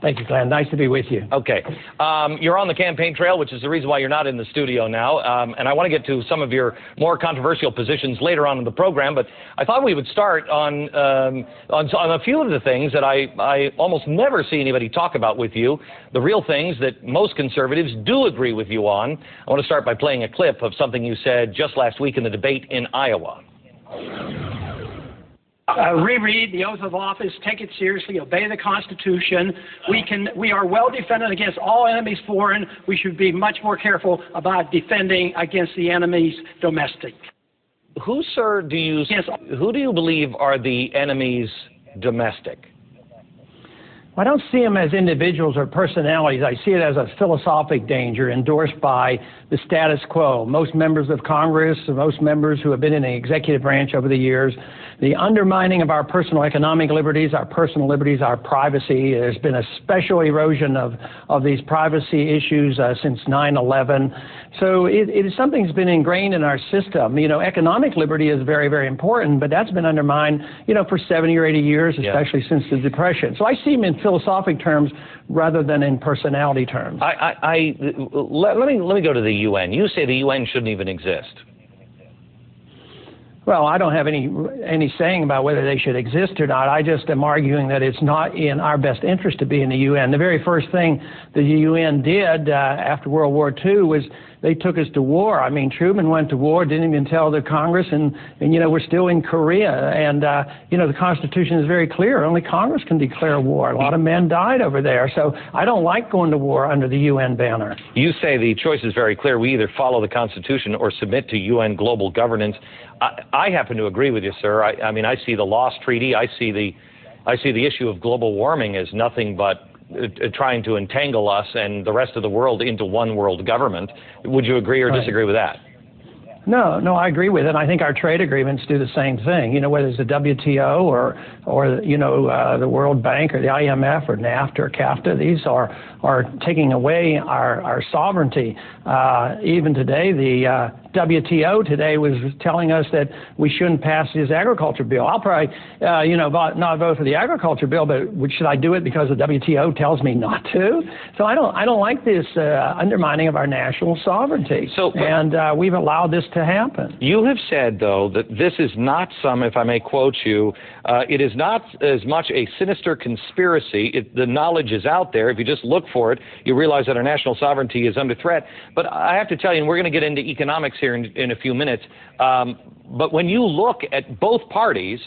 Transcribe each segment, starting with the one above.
Thank you, Glenn. Nice to be with you. Okay. You're on the campaign trail, which is the reason why you're not in the studio now. And I want to get to some of your more controversial positions later on in the program. But I thought we would start on a few of the things that I almost never see anybody talk about with you, the real things that most conservatives do agree with you on. I want to start by playing a clip of something you said just last week in the debate in Iowa. Reread the oath of office, take it seriously, obey the Constitution. We are well defended against all enemies foreign. We should be much more careful about defending against the enemies domestic. Who, sir, do you believe are the enemies domestic? I don't see them as individuals or personalities. I see it as a philosophic danger endorsed by the status quo. Most members of Congress, most members who have been in the executive branch over the years, the undermining of our personal economic liberties, our personal liberties, our privacy. There's been a special erosion of these privacy issues since 9/11. So it is something that's been ingrained in our system. You know, economic liberty is very, very important, but that's been undermined, you know, for 70 or 80 years, especially since the Depression. So I see them in philosophic terms rather than in personality terms. Let me go to the UN. You say the UN shouldn't even exist. Well, I don't have any saying about whether they should exist or not. I just am arguing that it's not in our best interest to be in the UN. The very first thing the UN did after World War II was they took us to war. I mean, Truman went to war, didn't even tell the Congress, and you know, we're still in Korea. And, you know, the Constitution is very clear. Only Congress can declare war. A lot of men died over there. So I don't like going to war under the UN banner. You say the choice is very clear. We either follow the Constitution or submit to UN global governance. I happen to agree with you, sir. I mean, I see the Lost Treaty. I see the issue of global warming as nothing but trying to entangle us and the rest of the world into one world government. Would you agree or disagree with that? No, I agree with it. I think our trade agreements do the same thing. You know, whether it's the WTO or you know, the World Bank or the IMF or NAFTA or CAFTA, these are taking away our sovereignty. Even today, the WTO today was telling us that we shouldn't pass this agriculture bill. I'll probably, you know, not vote for the agriculture bill, but should I do it because the WTO tells me not to? So I don't like this undermining of our national sovereignty. So, and we've allowed this to happen. You have said, though, that this is not some, if I may quote you, it is not as much a sinister conspiracy. The knowledge is out there. If you just look for it, you realize that our national sovereignty is under threat. But I have to tell you, and we're going to get into economics here in a few minutes, but when you look at both parties,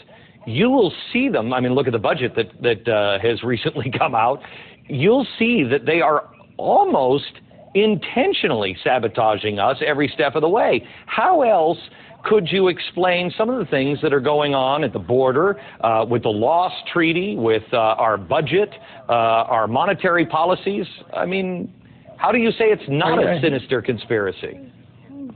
you will see them. I mean, look at the budget that has recently come out. You'll see that they are almost intentionally sabotaging us every step of the way. How else could you explain some of the things that are going on at the border, with the Lost Treaty, with our budget, our monetary policies? I mean, how do you say it's not a sinister conspiracy?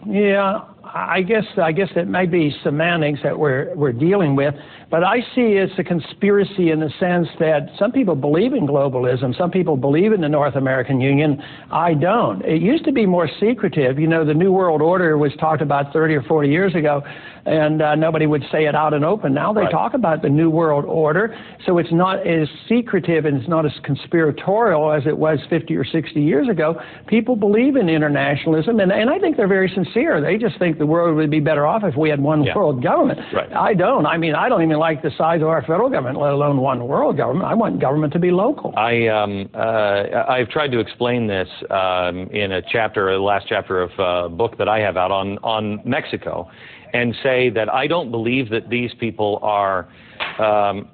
Yeah, I guess it may be semantics that we're dealing with, but I see it's a conspiracy in the sense that some people believe in globalism, some people believe in the North American Union. I don't. It used to be more secretive. You know, the New World Order was talked about 30 or 40 years ago, and nobody would say it out and open. Now they talk about the New World Order, so it's not as secretive and it's not as conspiratorial as it was 50 or 60 years ago. People believe in internationalism, and I think they're very sincere. They just think the world would be better off if we had one world government. I don't. I mean, I don't even like the size of our federal government, let alone one world government. I want government to be local. I've tried to explain this in a chapter, the last chapter of a book that I have out on Mexico, and say that I don't believe that these people are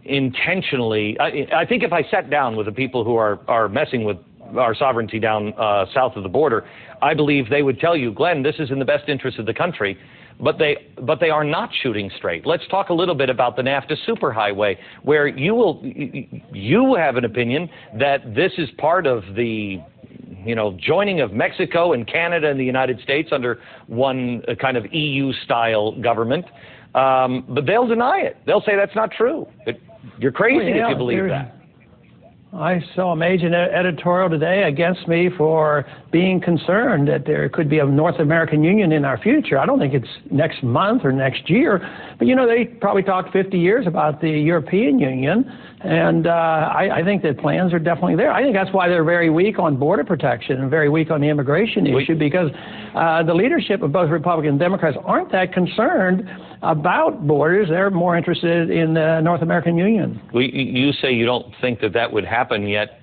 intentionally. I think if I sat down with the people who are messing with our sovereignty down south of the border, I believe they would tell you, Glenn, this is in the best interest of the country, but they are not shooting straight. Let's talk a little bit about the NAFTA superhighway, where you have an opinion that this is part of the, you know, joining of Mexico and Canada and the United States under one kind of EU-style government, but they'll deny it. They'll say that's not true. You're crazy if you believe that. I saw a major editorial today against me for being concerned that there could be a North American Union in our future. I don't think it's next month or next year, but you know, they probably talked 50 years about the European Union, and I think that plans are definitely there. I think that's why they're very weak on border protection and very weak on the immigration issue, because the leadership of both Republicans and Democrats aren't that concerned about borders. They're more interested in the North American Union. Well, you say you don't think that that would happen, yet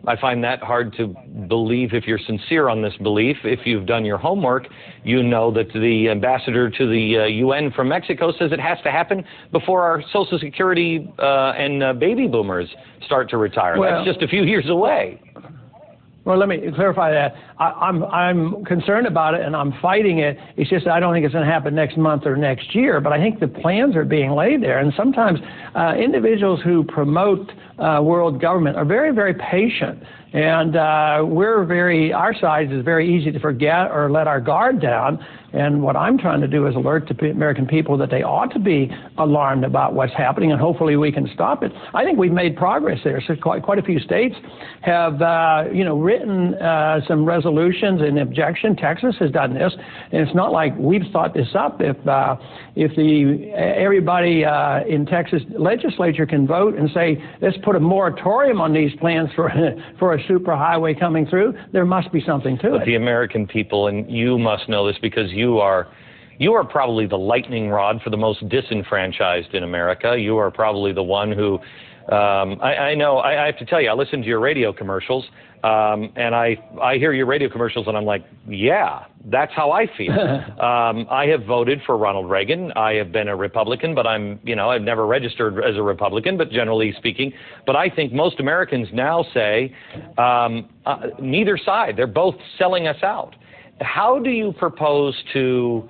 I find that hard to believe if you're sincere on this belief. If you've done your homework, you know that the ambassador to the UN from Mexico says it has to happen before our Social Security and baby boomers start to retire. Well, that's just a few years away. Well, let me clarify that. I'm concerned about it, and I'm fighting it. It's just I don't think it's going to happen next month or next year, but I think the plans are being laid there. And sometimes individuals who promote world government are very, very patient. And our side is very easy to forget or let our guard down. And what I'm trying to do is alert the American people that they ought to be alarmed about what's happening, and hopefully we can stop it. I think we've made progress there. So quite a few states have, written some resolutions in objection. Texas has done this, and it's not like we've thought this up. If everybody in Texas legislature can vote and say, let's put a moratorium on these plans for a superhighway coming through, there must be something to it. But the American people, and you must know this because you are probably the lightning rod for the most disenfranchised in America. You are probably the one who, I know, I have to tell you, I listen to your radio commercials, and I hear your radio commercials, and I'm like, yeah, that's how I feel. I have voted for Ronald Reagan. I have been a Republican, but I've never registered as a Republican, but generally speaking. But I think most Americans now say neither side. They're both selling us out. How do you propose to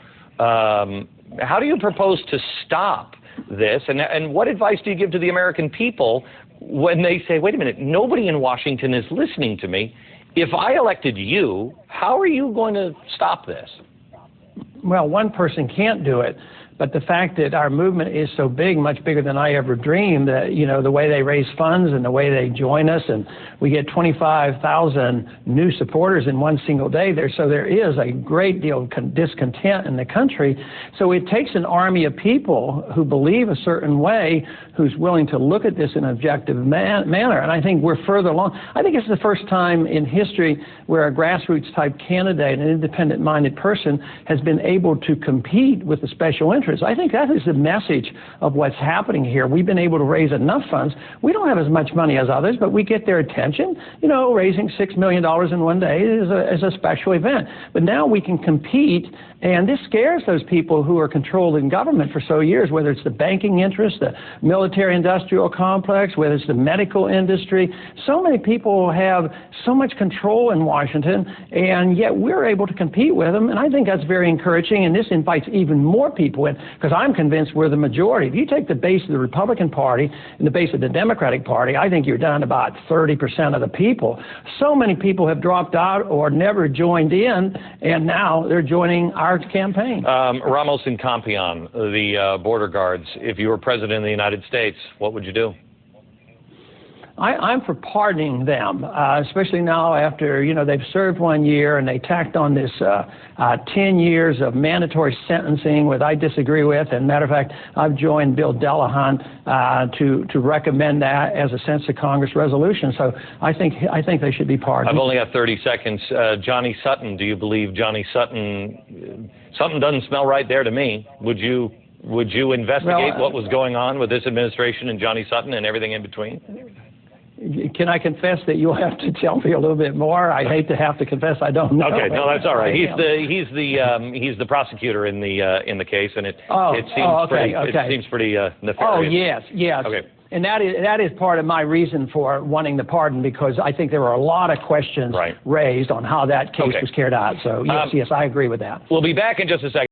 stop this? And what advice do you give to the American people when they say, wait a minute, nobody in Washington is listening to me? If I elected you, how are you going to stop this? Well, one person can't do it. But the fact that our movement is so big, much bigger than I ever dreamed, that, the way they raise funds and the way they join us, and we get 25,000 new supporters in one single day there. So there is a great deal of discontent in the country. So it takes an army of people who believe a certain way, who's willing to look at this in an objective manner. And I think we're further along. I think it's the first time in history where a grassroots type candidate, an independent minded person, has been able to compete with the special interest. I think that is the message of what's happening here. We've been able to raise enough funds. We don't have as much money as others, but we get their attention. Raising $6 million in one day is a special event. But now we can compete, and this scares those people who are controlled in government for so years, whether it's the banking interest, the military-industrial complex, whether it's the medical industry. So many people have so much control in Washington, and yet we're able to compete with them, and I think that's very encouraging, and this invites even more people in, because I'm convinced we're the majority. If you take the base of the Republican Party and the base of the Democratic Party, I think you're down to about 30% of the people. So many people have dropped out or never joined in, and now they're joining our campaign. Ramos and Campion, the border guards, if you were president of the United States, what would you do? I'm for pardoning them, especially now after, they've served 1 year and they tacked on this 10 years of mandatory sentencing, which I disagree with. And matter of fact, I've joined Bill Delahunt to recommend that as a sense of Congress resolution. So I think they should be pardoned. I've only got 30 seconds. Johnny Sutton, do you believe Johnny Sutton? Something doesn't smell right there to me. Would you investigate what was going on with this administration and Johnny Sutton and everything in between? Can I confess that you'll have to tell me a little bit more? I hate to have to confess I don't know. Okay, no, that's all right. He's the prosecutor in the case, and it seems pretty nefarious. Oh yes. Okay. And that is part of my reason for wanting the pardon, because I think there were a lot of questions raised on how that case was carried out. So yes, I agree with that. We'll be back in just a second.